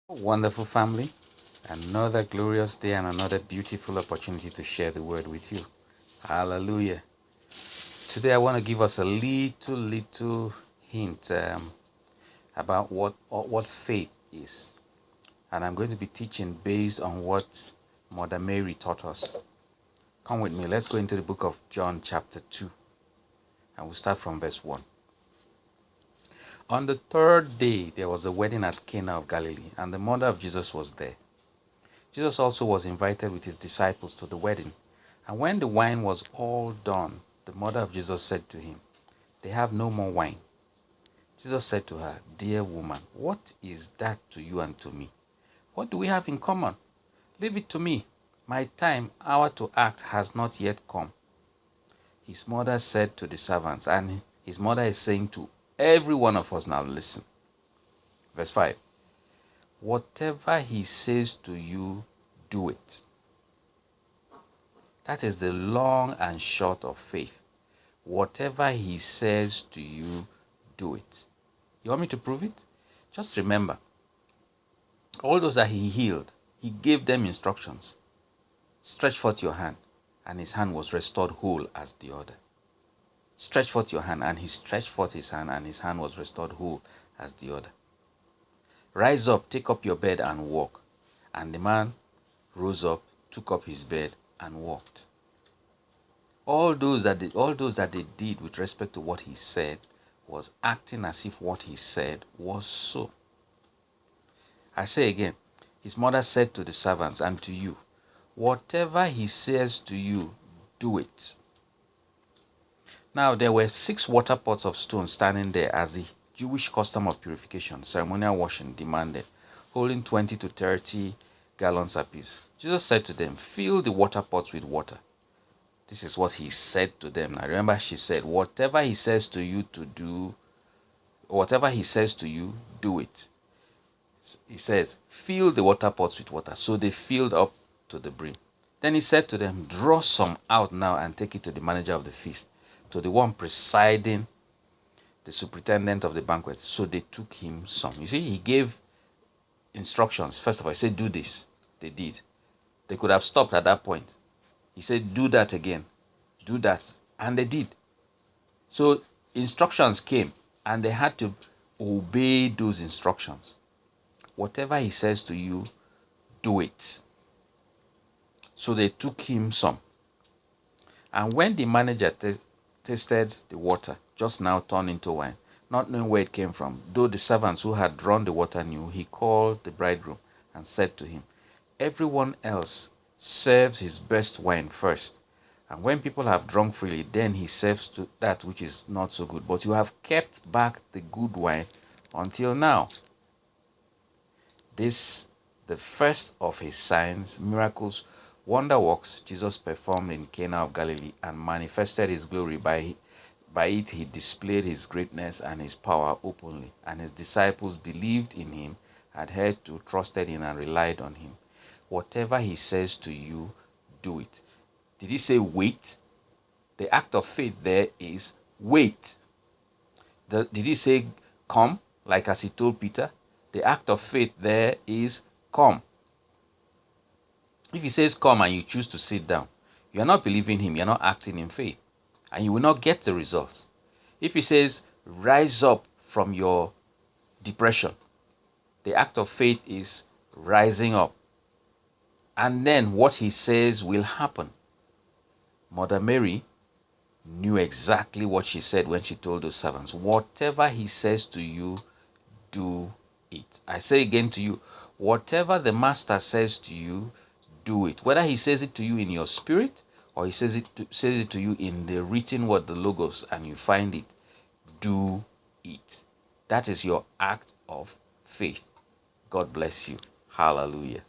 Wonderful family, another glorious day and another beautiful opportunity to share the word with you. Hallelujah. Today I want to give us a little hint about what faith is. And I'm going to be teaching based on what Mother Mary taught us. Come with me, let's go into the book of John chapter 2. And we'll start from verse 1. On the third day, there was a wedding at Cana of Galilee, and the mother of Jesus was there. Jesus also was invited with his disciples to the wedding. And when the wine was all done, the mother of Jesus said to him, "They have no more wine." Jesus said to her, "Dear woman, what is that to you and to me? What do we have in common? Leave it to me. My hour to act has not yet come." His mother said to the servants, and his mother is saying to every one of us now, listen. Verse 5. Whatever he says to you, do it. That is the long and short of faith. Whatever he says to you, do it. You want me to prove it? Just remember, all those that he healed, he gave them instructions. Stretch forth your hand, and his hand was restored whole as the other. Stretch forth your hand, and he stretched forth his hand, and his hand was restored whole as the other. Rise up, take up your bed and walk. And the man rose up, took up his bed and walked. All those that they did with respect to what he said was acting as if what he said was so. I say again, his mother said to the servants and to you, whatever he says to you, do it. Now there were 6 water pots of stone standing there as the Jewish custom of purification, ceremonial washing demanded, holding 20 to 30 gallons apiece. Jesus said to them, "Fill the water pots with water." This is what he said to them. Now remember, she said, whatever he says to you to do, whatever he says to you, do it. He says, fill the water pots with water. So they filled up to the brim. Then he said to them, draw some out now and take it to the manager of the feast, to the one presiding, the superintendent of the banquet. So they took him some. You see, he gave instructions. First of all, he said, do this. They did. They could have stopped at that point. He said, do that again. Do that. And they did. So instructions came, and they had to obey those instructions. Whatever he says to you, do it. So they took him some. And when the manager tasted the water, just now turned into wine, not knowing where it came from, though the servants who had drawn the water knew, he called the bridegroom and said to him, "Everyone else serves his best wine first, and when people have drunk freely, then he serves to that which is not so good. But you have kept back the good wine until now." This, the first of his signs, miracles, wonder works Jesus performed in Cana of Galilee and manifested his glory. By it he displayed his greatness and his power openly, and his disciples believed in him, adhered to, trusted in, and relied on him. Whatever he says to you, do it. Did he say wait? The act of faith there is wait. Did he say come, like as he told Peter? The act of faith there is come. If he says come and you choose to sit down, you are not believing him, you are not acting in faith, and you will not get the results. If he says rise up from your depression, the act of faith is rising up. And then what he says will happen. Mother Mary knew exactly what she said when she told those servants, whatever he says to you, do it. I say again to you, whatever the master says to you, do it. Whether he says it to you in your spirit or he says it to you in the written word, the logos, and you find it, do it. That is your act of faith. God bless you. Hallelujah.